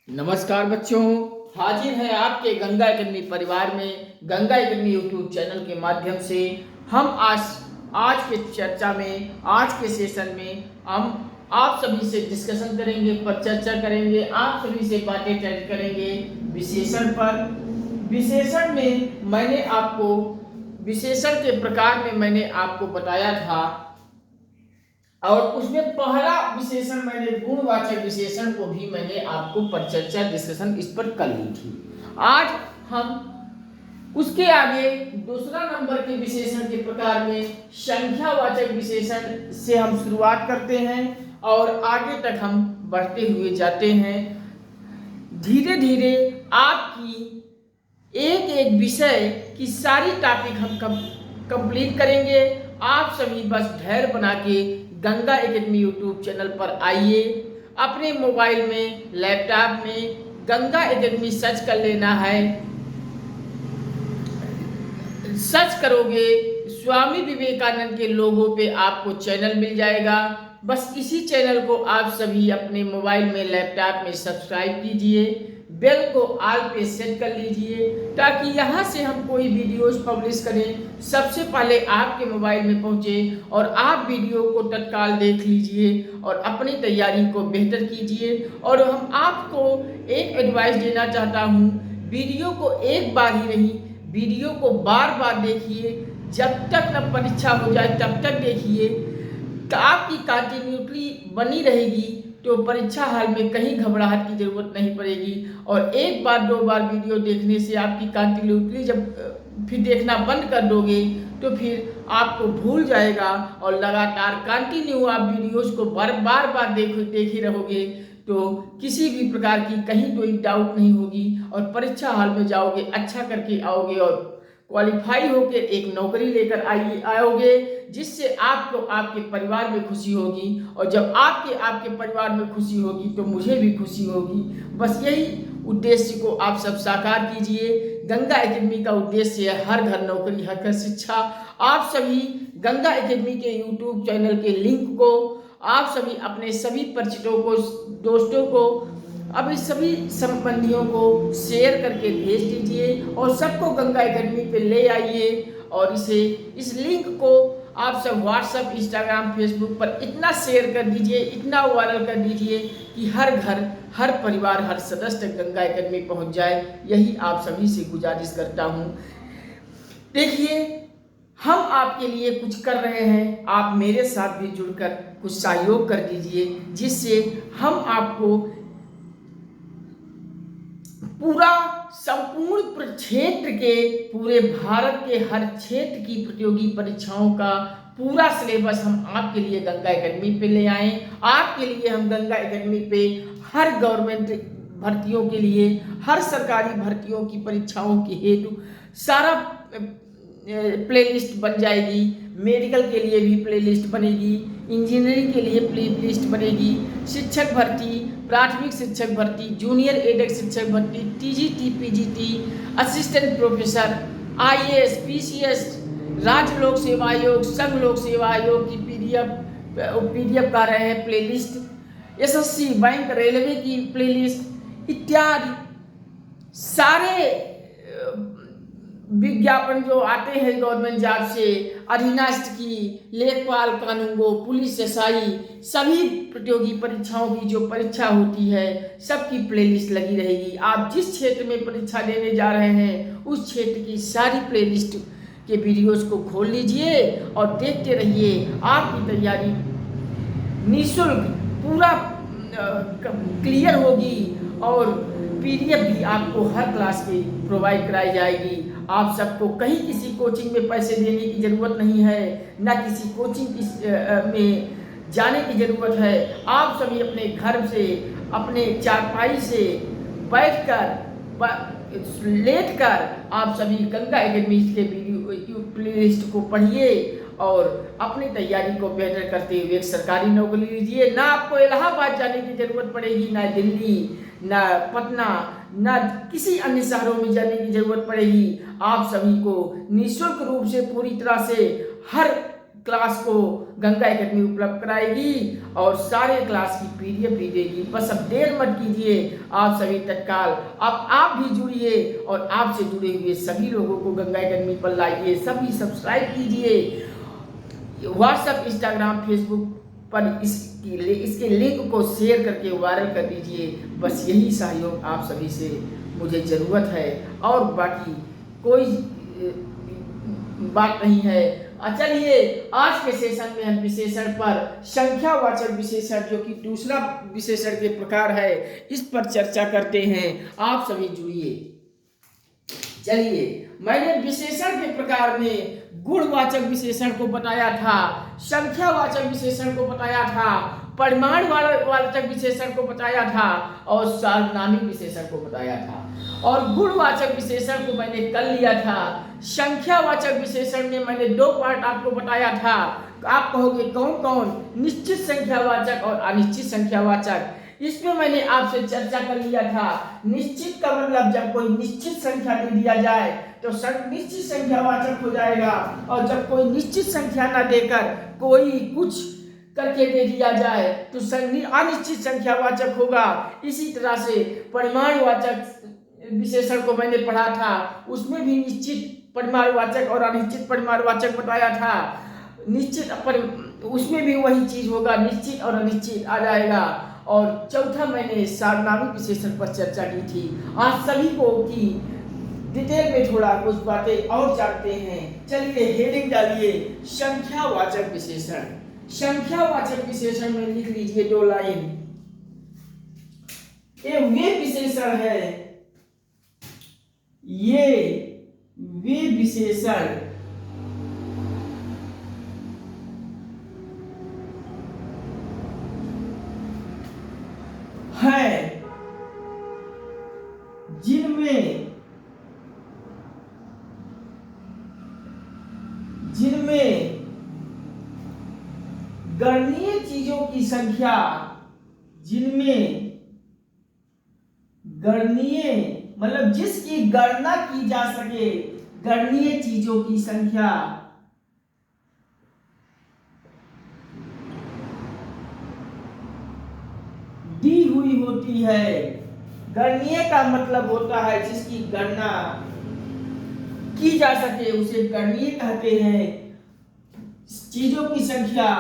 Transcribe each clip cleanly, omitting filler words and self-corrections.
नमस्कार बच्चों, हाजिर है आपके गंगा एकेडमी परिवार में गंगा एकेडमी यूट्यूब चैनल के माध्यम से। हम आज के चर्चा में, आज के सेशन में हम आप सभी से डिस्कशन करेंगे, पर चर्चा करेंगे, आप सभी से बातें करेंगे विशेषण पर। विशेषण में मैंने आपको, विशेषण के प्रकार में मैंने आपको बताया था, और उसमें पहला विशेषण मैंने गुणवाचक विशेषण को भी मैंने आपको परिचर्चा डिस्कशन इस पर कर ली थी। आज हम उसके आगे दूसरा नंबर के विशेषण के प्रकार में संख्यावाचक विशेषण से हम शुरुआत करते हैं और आगे तक हम बढ़ते हुए जाते हैं। धीरे धीरे आपकी एक एक विषय की सारी टॉपिक हम कंप्लीट करेंगे। आप सभी बस धैर्य बना के गंगा एकेडमी यूट्यूब चैनल पर आइए। अपने मोबाइल में, लैपटॉप में गंगा एकेडमी सर्च कर लेना है। सर्च करोगे, स्वामी विवेकानंद के लोगो पे आपको चैनल मिल जाएगा। बस इसी चैनल को आप सभी अपने मोबाइल में, लैपटॉप में सब्सक्राइब कीजिए, बेल को ऑल पे सेट कर लीजिए, ताकि यहाँ से हम कोई वीडियोस पब्लिश करें सबसे पहले आपके मोबाइल में पहुँचे और आप वीडियो को तत्काल देख लीजिए और अपनी तैयारी को बेहतर कीजिए। और हम आपको एक एडवाइस देना चाहता हूँ, वीडियो को एक बार ही नहीं, वीडियो को बार बार देखिए। जब तक न परीक्षा हो जाए तब तक देखिए। आपकी कंटिन्यूटी बनी रहेगी तो परीक्षा हाल में कहीं घबराहट की जरूरत नहीं पड़ेगी। और एक बार दो बार वीडियो देखने से आपकी कंटिन्यूटी जब फिर देखना बंद कर दोगे तो फिर आपको भूल जाएगा, और लगातार कंटिन्यू आप वीडियोस को बार बार देखे रहोगे तो किसी भी प्रकार की कहीं कोई डाउट नहीं होगी और परीक्षा हाल में जाओगे, अच्छा करके आओगे और क्वालिफाई होकर एक नौकरी लेकर आओगे, जिससे आपको आपके परिवार में खुशी होगी। और जब आपके परिवार में खुशी होगी तो मुझे भी खुशी होगी। बस यही उद्देश्य को आप सब साकार कीजिए। गंगा एकेडमी का उद्देश्य है हर घर नौकरी, हर घर शिक्षा। आप सभी गंगा एकेडमी के यूट्यूब चैनल के लिंक को आप सभी अपने सभी परिचितों को, दोस्तों को, अब इस सभी संबंधियों को शेयर करके भेज दीजिए और सबको गंगा एकेडमी पे ले आइए। और इस लिंक को आप सब व्हाट्सएप, इंस्टाग्राम, फेसबुक पर इतना शेयर कर दीजिए, इतना वायरल कर दीजिए कि हर घर, हर परिवार, हर सदस्य तक गंगा एकेडमी पहुंच जाए। यही आप सभी से गुजारिश करता हूं। देखिए, हम आपके लिए कुछ कर रहे हैं, आप मेरे साथ भी जुड़कर कुछ सहयोग कर दीजिए, जिससे हम आपको पूरा संपूर्ण क्षेत्र के, पूरे भारत के हर क्षेत्र की प्रतियोगी परीक्षाओं का पूरा सिलेबस हम आपके लिए गंगा एकेडमी पे ले आए। आपके लिए हम गंगा एकेडमी पे हर गवर्नमेंट भर्तियों के लिए, हर सरकारी भर्तियों की परीक्षाओं के हेतु सारा प्लेलिस्ट बन जाएगी। मेडिकल के लिए भी प्लेलिस्ट बनेगी, इंजीनियरिंग के लिए प्लेलिस्ट बनेगी, शिक्षक भर्ती, प्राथमिक शिक्षक भर्ती, जूनियर एडेड शिक्षक भर्ती, TGT, PGT, assistant professor, IAS, PCS, राज्य लोक सेवा आयोग, संघ लोक सेवा आयोग की पीडीएफ का रहे हैं प्लेलिस्ट, एसएससी, बैंक, रेलवे की प्लेलिस्ट इत्यादि सारे विज्ञापन जो आते हैं गवर्नमेंट जॉब से, अधीनस्थ की, लेखपाल, कानूनगो, पुलिस, एसआई, सभी प्रतियोगी परीक्षाओं की जो परीक्षा होती है सबकी प्लेलिस्ट लगी रहेगी। आप जिस क्षेत्र में परीक्षा देने जा रहे हैं उस क्षेत्र की सारी प्लेलिस्ट के वीडियोस को खोल लीजिए और देखते रहिए। आपकी तैयारी निःशुल्क पूरा क्लियर होगी और पीडीएफ भी आपको हर क्लास की प्रोवाइड कराई जाएगी। आप सबको कहीं किसी कोचिंग में पैसे देने की ज़रूरत नहीं है, ना किसी कोचिंग में जाने की ज़रूरत है। आप सभी अपने घर से, अपने चारपाई से बैठकर, लेटकर आप सभी गंगा एकेडमी के वीडियो प्लेलिस्ट को पढ़िए और अपनी तैयारी को बेहतर करते हुए एक सरकारी नौकरी लीजिए। ना आपको इलाहाबाद जाने की ज़रूरत पड़ेगी, ना दिल्ली, ना पटना, ना किसी अन्य शहरों में जाने की ज़रूरत पड़ेगी। आप सभी को निःशुल्क रूप से, पूरी तरह से हर क्लास को गंगा एकेडमी उपलब्ध कराएगी और सारे क्लास की पीडीएफ भी देगी। बस अब देर मत कीजिए, आप सभी तत्काल आप भी जुड़िए और आपसे जुड़े हुए सभी लोगों को गंगा एकेडमी पर लाइए, सभी सब्सक्राइब कीजिए। व्हाट्सएप, इंस्टाग्राम, फेसबुक पर इसके लिंक को शेयर करके वायरल कर दीजिए। बस यही सहयोग आप सभी से मुझे ज़रूरत है और बाकी कोई बात नहीं है। चलिए आज के सेशन में हम विशेषण पर संख्यावाचक विशेषण जो कि दूसरा विशेषण के प्रकार है इस पर चर्चा करते हैं। आप सभी जुड़िए। चलिए, मैंने विशेषण के प्रकार में गुणवाचक विशेषण को बताया था, संख्यावाचक विशेषण को बताया था, परिमाणवाचक विशेषण को बताया था और सार्वनामिक विशेषण को बताया था। और गुणवाचक विशेषण को मैंने कल लिया था। संख्यावाचक विशेषण में मैंने 2 पार्ट आपको बताया था। आप कहोगे कौन कौन? निश्चित संख्यावाचक और अनिश्चित संख्यावाचक। इसमें मैंने आपसे चर्चा कर लिया था। निश्चित का मतलब जब कोई निश्चित संख्या दे दिया जाए तो निश्चित संख्यावाचक हो जाएगा, और जब कोई निश्चित संख्या ना देकर कोई कुछ करके दे दिया जाए तो अनिश्चित संख्यावाचक होगा। इसी तरह से परिमाणवाचक विशेषण को मैंने पढ़ा था, उसमें भी निश्चित परिमाणवाचक और अनिश्चित परिमाणवाचक बताया था। उसमें भी वही चीज होगा, निश्चित और अनिश्चित आ जाएगा। और चौथा मैंने सार्वनामिक विशेषण पर चर्चा की थी। आज सभी को की डिटेल में थोड़ा कुछ बातें और जानते हैं। चलिए हेडिंग डालिए, संख्यावाचक विशेषण। संख्यावाचक विशेषण में लिख लीजिए 2 लाइन। ये वे विशेषण है, ये वे विशेषण है जिनमें गणनीय चीजों की संख्या, जिनमें गणनीय मतलब जिसकी गणना की जा सके, गणनीय चीजों की संख्या दी हुई होती है। गणनीय का मतलब होता है जिसकी गणना की जा सके, उसे गणनीय कहते हैं। चीजों की संख्या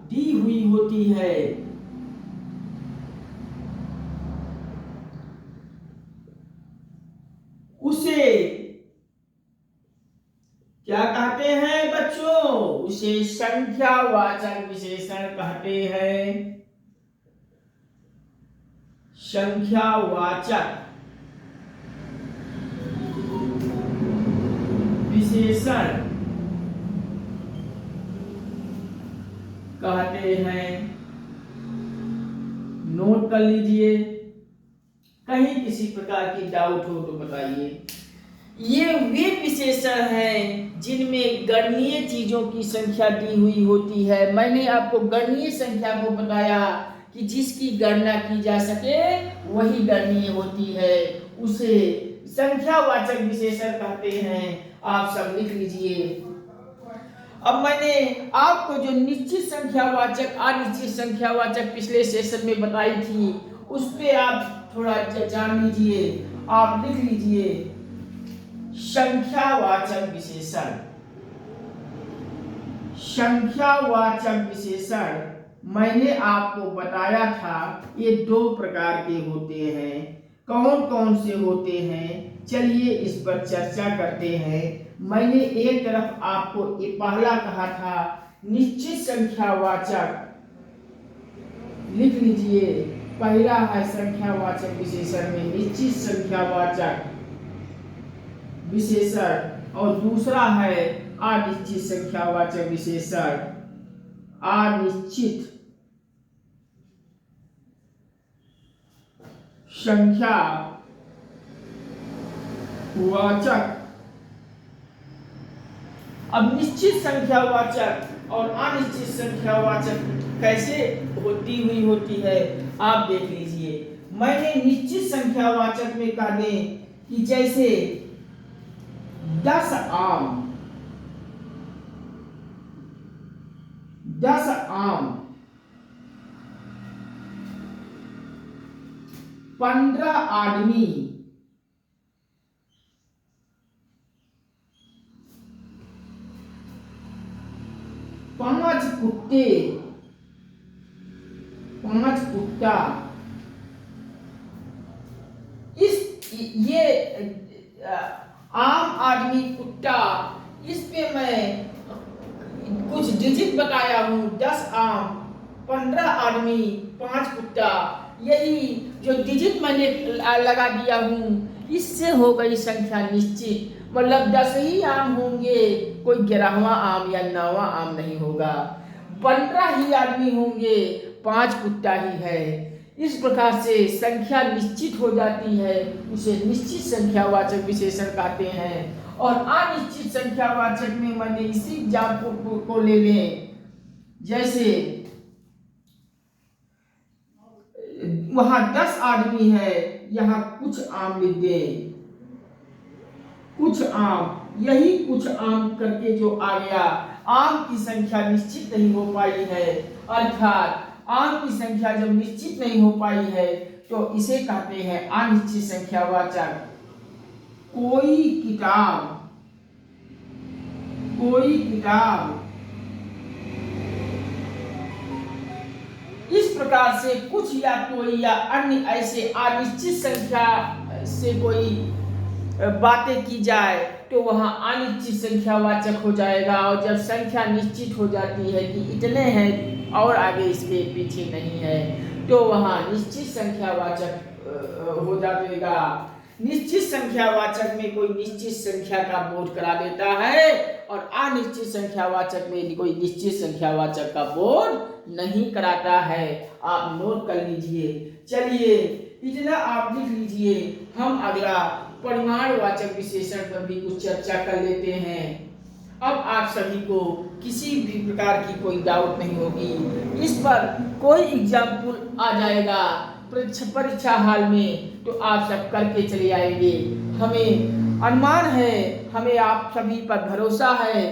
दी हुई होती है, उसे क्या कहते हैं बच्चों? उसे संख्यावाचक विशेषण कहते हैं। संख्यावाचक विशेषण कहते हैं। नोट कर लीजिए, कहीं किसी प्रकार की डाउट हो तो बताइए। ये वे विशेषण हैं जिनमें गणनीय चीजों की संख्या दी हुई होती है। मैंने आपको गणनीय संख्या को बताया कि जिसकी गणना की जा सके वही गणनीय होती है, उसे संख्यावाचक विशेषण कहते हैं। आप सब लिख लीजिए। अब मैंने आपको जो निश्चित संख्यावाचक अनिश्चित संख्यावाचक पिछले सेशन में बताई थी, उस पे आप थोड़ा जान लीजिए। आप लिख लीजिए संख्यावाचक विशेषण। संख्यावाचक विशेषण मैंने आपको बताया था ये 2 प्रकार के होते हैं। कौन कौन से होते हैं? चलिए इस पर चर्चा करते हैं। मैंने एक तरफ आपको ये पहला कहा था निश्चित संख्यावाचक, लिख लीजिए। पहला है संख्यावाचक विशेषण में निश्चित संख्यावाचक विशेषण और दूसरा है अनिश्चित संख्यावाचक विशेषण। अनिश्चित संख्यावाचक। अब निश्चित संख्यावाचक और अनिश्चित संख्यावाचक कैसे दी हुई होती है आप देख लीजिए। मैंने निश्चित संख्यावाचक में कहा दें कि जैसे 10 आम, 10 आम, 15 आदमी, 5 कुत्ते, 5 कुत्ता। ये आम, आदमी, कुत्ता, इस पे मैं कुछ डिजिट बताया हूँ। 10 आम, 15 आदमी, 5 कुत्ता, यही जो डिजिट मैंने लगा दिया हूँ, इससे हो गई संख्या निश्चित। मतलब 10 ही आम होंगे, कोई 11वां आम या 9वां आम नहीं होगा। 15 ही आदमी होंगे, 5 कुत्ता ही है। इस प्रकार से संख्या निश्चित हो जाती है, उसे निश्चित संख्यावाचक विशेषण कहते हैं। और अनिश्चित संख्यावाचक में मैंने इसी एग्जाम्पल को ले लें, जैसे वहां 10 आदमी है, यहाँ कुछ आम लिख दे, कुछ आम, यही कुछ आम करके जो आ गया, आम की संख्या निश्चित नहीं हो पाई है। अर्थात आम की संख्या जब निश्चित नहीं हो पाई है तो इसे कहते हैं अनिश्चित संख्यावाचक। कोई किताब, कोई किताब, इस प्रकार से कुछ या कोई या अन्य ऐसे अनिश्चित संख्या से कोई बातें की जाए तो वहां अनिश्चित संख्यावाचक हो जाएगा। और जब संख्या निश्चित हो जाती है कि इतने हैं और आगे इसके पीछे नहीं है, तो वहां निश्चित संख्यावाचक हो जाएगा। निश्चित संख्यावाचक में कोई निश्चित संख्या का बोध करा देता है और अनिश्चित संख्यावाचक में कोई निश्चित संख्यावाचक का बोध नहीं कराता है। आप नोट कर लीजिए। चलिए इतना आप लिख लीजिए। हम अगला परिमाणवाचक विशेषण पर भी कुछ चर्चा कर लेते हैं। अब आप सभी को किसी भी प्रकार की कोई डाउट नहीं होगी, इस पर कोई एग्जाम्पल आ जाएगा परीक्षा हाल में तो आप सब करके चले आएंगे। हमें अनुमान है, हमें आप सभी पर भरोसा है,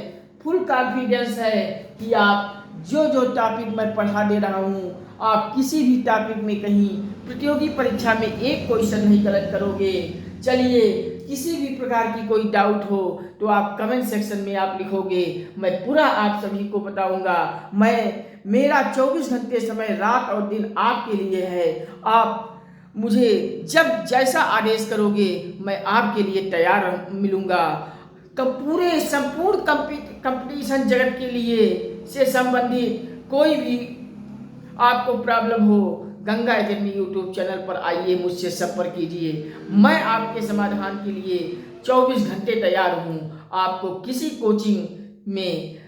फुल कॉन्फिडेंस है कि आप जो जो टॉपिक मैं पढ़ा दे रहा हूँ, आप किसी भी टॉपिक में कहीं प्रतियोगी परीक्षा में एक क्वेश्चन नहीं गलत करोगे। चलिए किसी भी प्रकार की कोई डाउट हो तो आप कमेंट सेक्शन में आप लिखोगे, मैं पूरा आप सभी को बताऊंगा। मेरा 24 घंटे समय रात और दिन आपके लिए है। आप मुझे जब जैसा आदेश करोगे मैं आपके लिए तैयार मिलूंगा। पूरे संपूर्ण कंपटीशन जगत के लिए से संबंधित कोई भी आपको प्रॉब्लम हो, गंगा एकेडमी यूट्यूब चैनल पर आइए, मुझसे संपर्क कीजिए। मैं आपके समाधान के लिए 24 घंटे तैयार हूँ। आपको किसी कोचिंग में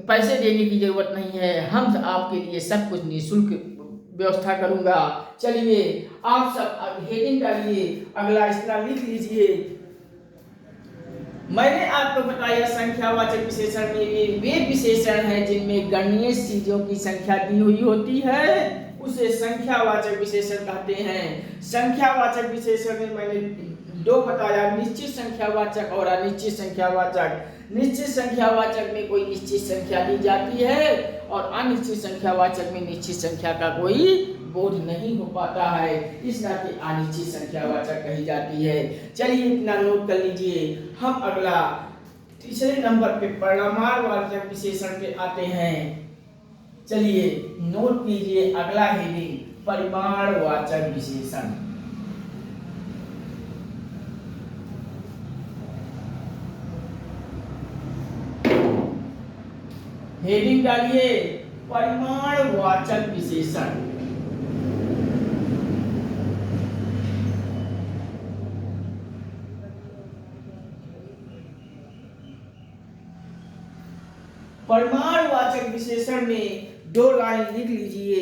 पैसे देने की जरूरत नहीं है, हम आपके लिए सब कुछ निःशुल्क व्यवस्था करूँगा। चलिए आप सब हेडिंग डालिए, अगला इतना लिख लीजिए। मैंने आपको बताया संख्यावाचक विशेषण में वे विशेषण हैं जिनमें गणनीय चीजों की संख्या दी हुई होती है, उसे संख्यावाचक विशेषण कहते हैं। संख्यावाचक विशेषण में मैंने दो बताया, निश्चित संख्यावाचक और अनिश्चित संख्यावाचक। निश्चित संख्यावाचक में कोई निश्चित संख्या दी जाती है और अनिश्चित संख्यावाचक में निश्चित संख्या का कोई बोध नहीं हो पाता है, इस नाते अनिश्चित संख्यावाचक कही जाती है। चलिए इतना नोट कर लीजिए। हम अगला तीसरे नंबर पे परिमाणवाचक विशेषण पे आते हैं। चलिए नोट कीजिए अगला हेडिंग, परिमाणवाचक विशेषण। हेडिंग डालिए परिमाणवाचक विशेषण। परिमाणवाचक विशेषण में दो लाइन लिख लीजिए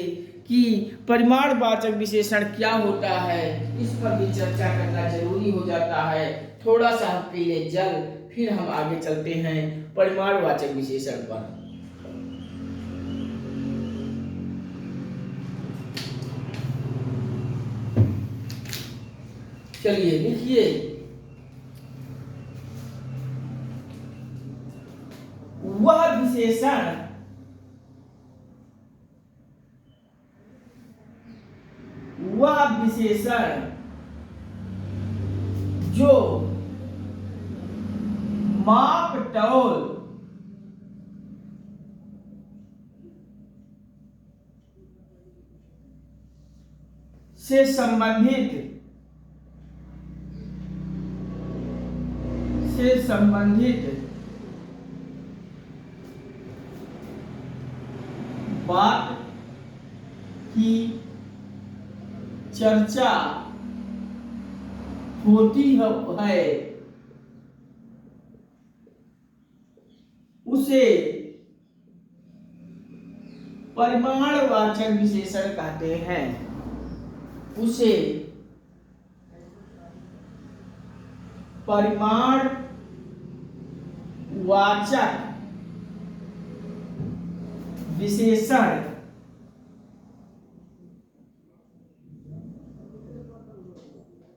कि परिमाणवाचक विशेषण क्या होता है, इस पर भी चर्चा करना जरूरी हो जाता है। थोड़ा सा हम पी ले जल, फिर हम आगे चलते हैं परिमाणवाचक विशेषण पर। चलिए लिखिए, वह विशेषण विशेषण जो माप तौल से संबंधित बात की चर्चा होती है उसे परिमाणवाचक विशेषण कहते हैं। उसे परिमाणवाचक विशेषण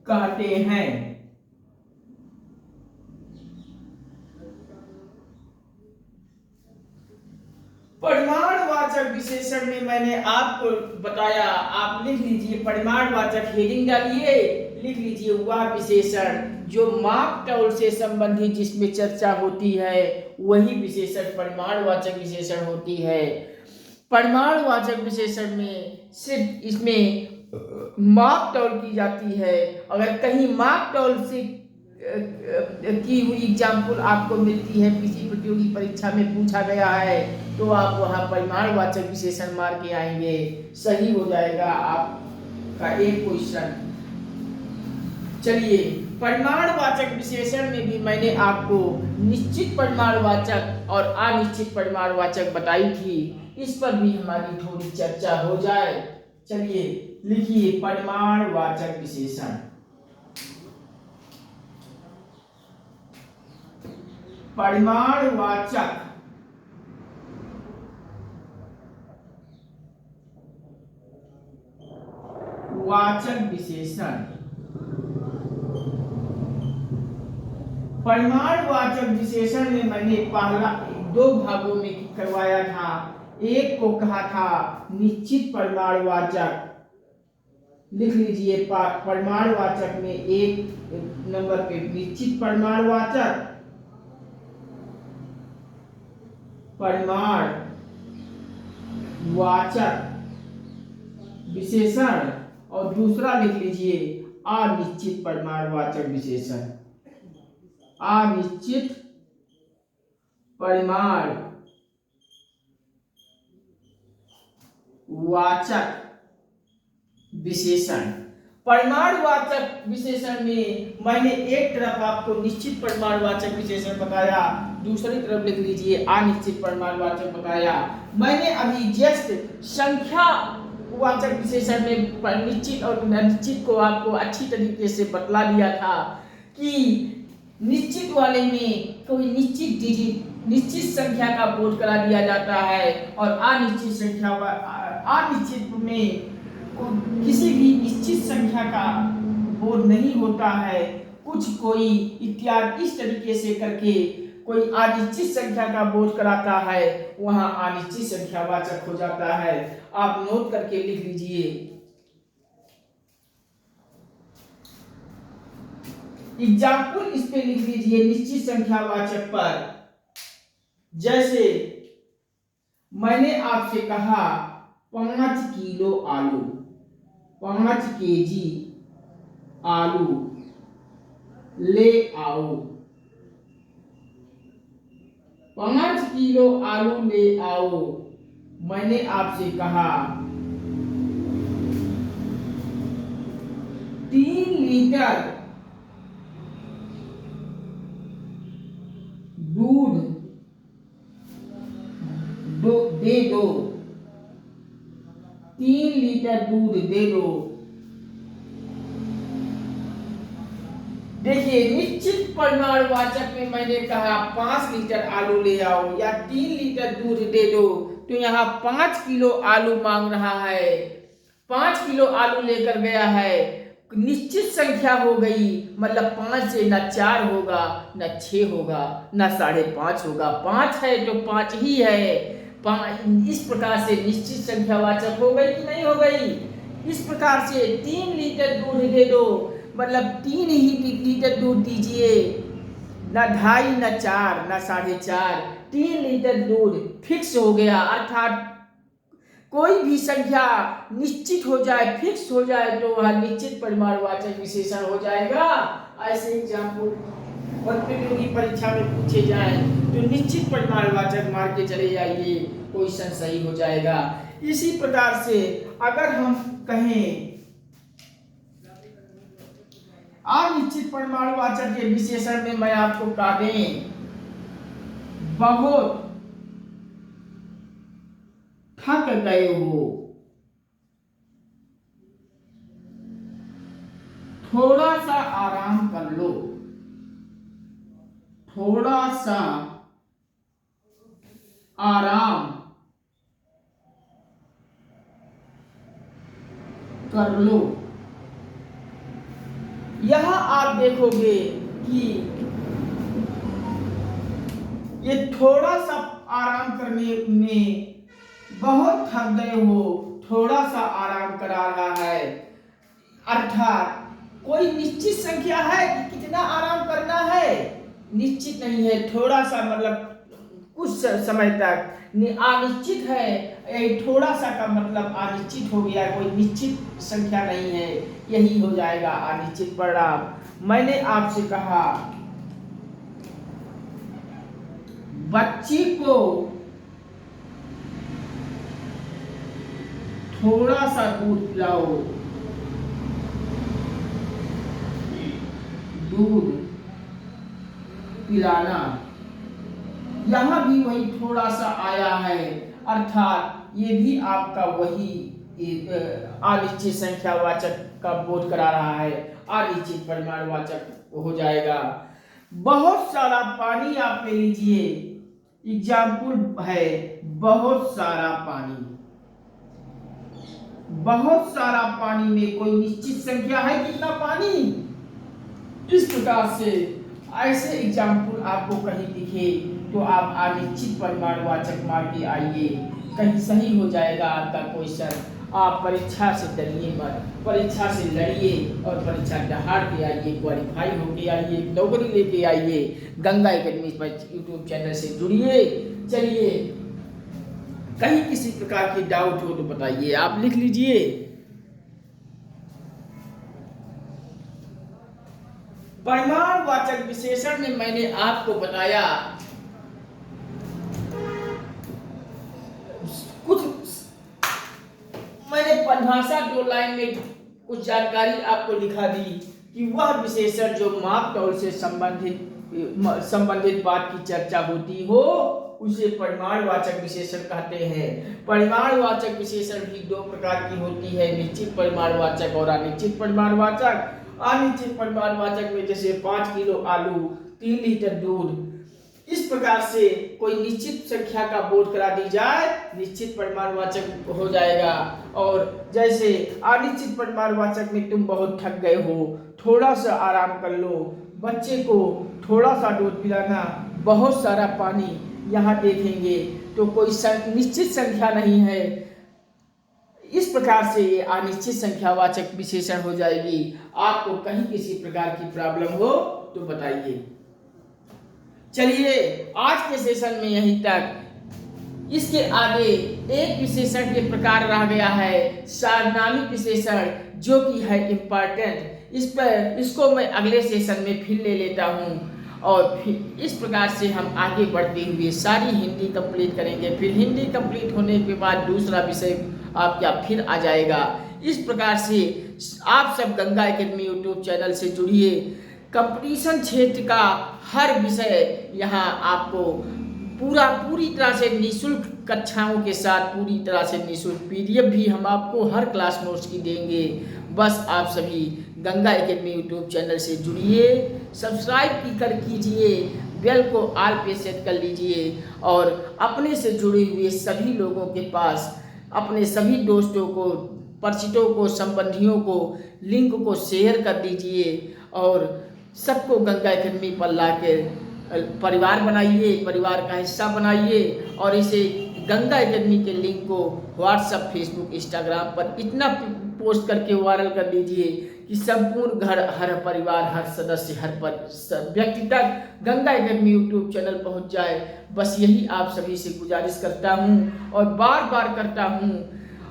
कहते हैं। परिमाणवाचक विशेषण में मैंने आपको बताया, आप लिख लीजिए, परिमाणवाचक हेडिंग डालिए, लिख लीजिए वह विशेषण जो माप तौल से संबंधित जिसमें चर्चा होती है वही विशेषण परिमाणवाचक विशेषण होती है। परिमाणवाचक विशेषण में सिर्फ इसमें माप तौल की जाती है। अगर कहीं माप तौल से की हुई एग्जाम्पल आपको मिलती है, किसी प्रतियोगी परीक्षा में पूछा गया है, तो आप वहाँ परिमाणवाचक विशेषण मार के आएंगे, सही हो जाएगा आपका एक क्वेश्चन। चलिए, परिमाणवाचक विशेषण में भी मैंने आपको निश्चित परिमाणवाचक और अनिश्चित परिमाणवाचक बताई थी, इस पर भी हमारी थोड़ी चर्चा हो जाए। चलिए लिखिए, परिमाणवाचक विशेषण। परिमाणवाचक विशेषण। परिमाणवाचक विशेषण में मैंने पहला दो भागों में करवाया था। एक को कहा था निश्चित परिमाणवाचक, लिख लीजिए, परिमाणवाचक में एक नंबर पे निश्चित परिमाणवाचक विशेषण, और दूसरा लिख लीजिए अनिश्चित परिमाणवाचक विशेषण। अनिश्चित परिमाणवाचक विशेषण। परिमाणवाचक विशेषण में मैंने एक तरफ आपको निश्चित परिमाणवाचक विशेषण बताया, दूसरी तरफ लिख लीजिए अनिश्चित परिमाणवाचक बताया। मैंने अभी जस्ट संख्या वाचक विशेषण में निश्चित और अनिश्चित को आपको अच्छी तरीके से बतला दिया था कि निश्चित वाले में कोई निश्चित डिजिट, निश्चित संख्या का बोध करा दिया जाता है, और अनिश्चित में किसी भी निश्चित संख्या का बोध नहीं होता है। कुछ कोई इत्यादि इस तरीके से करके कोई अनिश्चित संख्या का बोध कराता है, वहां अनिश्चित संख्या वाचक हो जाता है। आप नोट करके लिख लीजिए। एग्जाम्पल इस पे लिख लीजिए निश्चित संख्या वाचक पर। जैसे मैंने आपसे कहा 5 किलो आलू, 5 केजी आलू ले आओ। 5 किलो आलू ले आओ। मैंने आपसे कहा 3 लीटर दूध दे दो। 3 लीटर दूध दे दो। देखिए, निश्चित परिमाणवाचक में मैंने कहा 5 लीटर आलू ले आओ या 3 लीटर दूध दे दो, तो यहाँ 5 किलो आलू मांग रहा है। 5 किलो आलू लेकर गया है, निश्चित संख्या हो गई, मतलब 5 से न 4 होगा, न 6 होगा, न 5.5 होगा। 5 है तो 5 ही है। इस प्रकार से निश्चित संख्या वाचक हो गई कि नहीं हो गई? इस प्रकार से 3 लीटर दूध दे दो, मतलब 3 ही लीटर दूध दीजिए, न 2.5 न 4 न 4.5, 3 लीटर दूध फिक्स हो गया। अर्थात कोई भी संख्या निश्चित हो जाए, फिक्स हो जाए तो वह निश्चित परिमाणवाचक विशेषण हो जाएगा। ऐसे एग्जाम्पल प्रतियोगी परीक्षा में पूछे जाए तो निश्चित परिमाणवाचक मार के चले जाइए, क्वेश्चन सही हो जाएगा। इसी प्रकार से अगर हम कहें अनिश्चित परिमाणवाचक के विशेषण में मैं आपको कह दें, बहुत थक गए हो, थोड़ा सा आराम कर लो, थोड़ा सा आराम कर लो। यहां आप देखोगे कि ये थोड़ा सा आराम करने में, बहुत थक गए हो, थोड़ा सा आराम करा रहा है, अर्थात कोई निश्चित संख्या है कि कितना आराम करना है, निश्चित नहीं है। थोड़ा सा मतलब कुछ समय तक, अनिश्चित है, थोड़ा सा का मतलब अनिश्चित हो गया, कोई निश्चित संख्या नहीं है, यही हो जाएगा अनिश्चित परिणाम। मैंने आपसे कहा बच्ची को थोड़ा सा दूध पिलाओ, दूध पिलाना, यहां भी वही थोड़ा सा आया है, अर्थात ये भी आपका वही अनिश्चित संख्यावाचक का बोध करा रहा है, अनिश्चित परिमाणवाचक हो जाएगा। बहुत सारा पानी आप ले लीजिए, एग्जाम्पल है बहुत सारा पानी। बहुत सारा पानी में कोई निश्चित संख्या है कितना पानी, इस प्रकार से ऐसे एग्जाम्पल आपको कहीं दिखे तो आप अनिश्चित परिमाणवाचक मान के आइए, कहीं सही हो जाएगा आपका क्वेश्चन। आप परीक्षा से डरिए मत, परीक्षा से लड़िए और परीक्षा दहाड़ के आइए, क्वालिफाई होके आइए, नौकरी लेके आइए। गंगा एकेडमी पर यूट्यूब चैनल से जुड़िए। चलिए, कहीं किसी प्रकार की डाउट हो तो बताइए, आप लिख लीजिए। परिमाणवाचक विशेषण में मैंने आपको बताया कुछ, मैंने परिभाषा 2 लाइन में कुछ जानकारी आपको लिखा दी कि वह विशेषण जो मापतौल से संबंधित बात की चर्चा होती हो उसे परिमाणवाचक विशेषण कहते हैं। परिमाणवाचक विशेषण भी 2 प्रकार की होती है, निश्चित परिमाणवाचक और अनिश्चित परिमाणवाचक। अनिश्चित परिमाणवाचक में जैसे 5 किलो आलू, 3 लीटर दूध, इस प्रकार से कोई निश्चित संख्या का बोध करा दी जाए, निश्चित परिमाणवाचक हो जाएगा। और जैसे अनिश्चित परिमाणवाचक में तुम बहुत थक गए हो, थोड़ा सा आराम कर लो, बच्चे को थोड़ा सा दूध पिलाना, बहुत सारा पानी, यहाँ देखेंगे तो कोई निश्चित संख्या नहीं है, इस प्रकार से ये अनिश्चित संख्यावाचक विशेषण हो जाएगी। आपको कहीं किसी प्रकार की प्रॉब्लम हो तो बताइए। चलिए, आज के सेशन में यहीं तक। इसके आगे एक विशेषण के प्रकार रह गया है सार्वनामिक विशेषण, जो कि है इम्पॉर्टेंट। इसको मैं अगले सेशन में फिर ले लेता हूँ और फिर इस प्रकार से हम आगे बढ़ते हुए सारी हिंदी कंप्लीट करेंगे। फिर हिंदी कंप्लीट होने के बाद दूसरा विषय आपका फिर आ जाएगा। इस प्रकार से आप सब गंगा एकेडमी यूट्यूब चैनल से जुड़िए। कंपटीशन क्षेत्र का हर विषय यहाँ आपको पूरी तरह से निःशुल्क कक्षाओं के साथ, पूरी तरह से निःशुल्क पीडीएफ भी हम आपको हर क्लास नोट्स की देंगे। बस आप सभी गंगा एकेडमी यूट्यूब चैनल से जुड़िए, सब्सक्राइब कीजिए, बेल को ऑल पे सेट कर लीजिए और अपने से जुड़े हुए सभी लोगों के पास, अपने सभी दोस्तों को, परिचितों को, संबंधियों को लिंक को शेयर कर दीजिए और सबको गंगा एकेडमी पर लाकर परिवार बनाइए, परिवार का हिस्सा बनाइए। और इसे गंगा एकेडमी के लिंक को व्हाट्सएप, फेसबुक, इंस्टाग्राम पर इतना पोस्ट करके वायरल कर दीजिए कि संपूर्ण घर, हर परिवार, हर सदस्य, व्यक्ति तक गंगा एकेडमी यूट्यूब चैनल पहुंच जाए। बस यही आप सभी से गुजारिश करता हूं और बार बार करता हूं।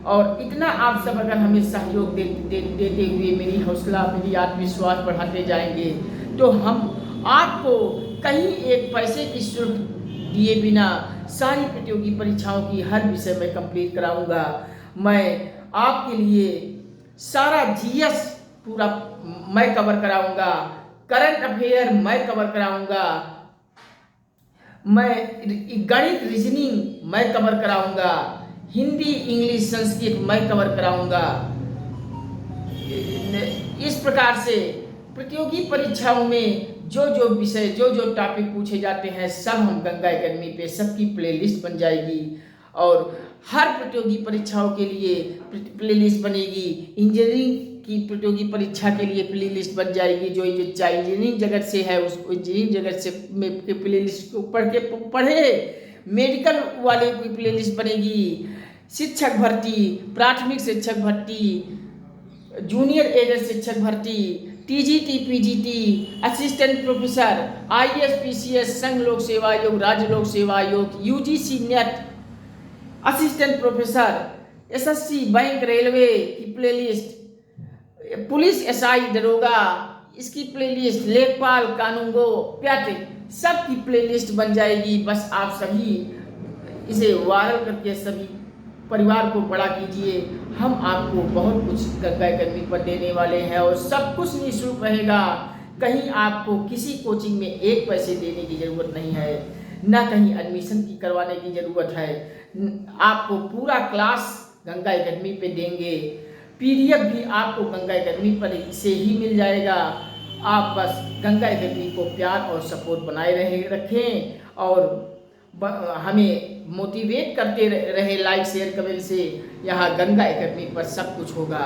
और इतना आप सब अगर हमें सहयोग देते हुए मेरी हौसला, मेरी आत्मविश्वास बढ़ाते जाएंगे तो हम आपको कहीं एक पैसे की शुल्क दिए बिना सारी प्रतियोगी परीक्षाओं की हर विषय में कंप्लीट कराऊंगा। मैं आपके लिए सारा जीएस पूरा मैं कवर कराऊंगा, करंट अफेयर मैं कवर कराऊंगा, मैं गणित, रीजनिंग मैं कवर कराऊंगा, हिंदी, इंग्लिश, संस्कृत मैं कवर कराऊंगा। इस प्रकार से प्रतियोगी परीक्षाओं में जो विषय, जो टॉपिक पूछे जाते हैं सब हम गंगा एकेडमी पे सबकी प्लेलिस्ट बन जाएगी और हर प्रतियोगी परीक्षाओं के लिए प्लेलिस्ट बनेगी। इंजीनियरिंग की प्रतियोगी परीक्षा के लिए प्लेलिस्ट बन जाएगी, जो इंजीनियरिंग जगत से है उसको इंजीनियरिंग जगत से प्लेलिस्ट को पढ़े। मेडिकल वाले की प्लेलिस्ट बनेगी, शिक्षक भर्ती, प्राथमिक शिक्षक भर्ती, जूनियर एडेड शिक्षक भर्ती, TGT, PGT, assistant professor, IAS, PCS, संघ लोक सेवा आयोग, राज्य लोक सेवा आयोग, UGC net, assistant professor, SSC, bank, railway की प्लेलिस्ट, पुलिस, एसआई, दरोगा इसकी प्लेलिस्ट, लेखपाल, कानूनगो, प्याटे सबकी प्लेलिस्ट बन जाएगी। बस आप सभी इसे वायरल करके सभी परिवार को बड़ा कीजिए। हम आपको बहुत कुछ गंगा एकेडमी पर देने वाले हैं और सब कुछ निःशुल्क रहेगा। कहीं आपको किसी कोचिंग में एक पैसे देने की ज़रूरत नहीं है, ना कहीं एडमिशन की करवाने की ज़रूरत है। आपको पूरा क्लास गंगा एकेडमी पे देंगे, पीडीएफ भी आपको गंगा एकेडमी पर से ही मिल जाएगा। आप बस गंगा एकेडमी को प्यार और सपोर्ट बनाए रखें और हमें मोटिवेट करते रहे लाइक, शेयर, कमेंट से। यहाँ गंगा एकेडमी पर सब कुछ होगा।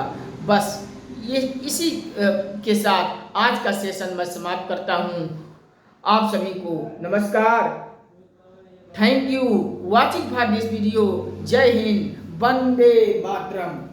बस ये इसी के साथ आज का सेशन मैं समाप्त करता हूँ। आप सभी को नमस्कार, thank you watching for this video. जय हिंद, वंदे मातरम।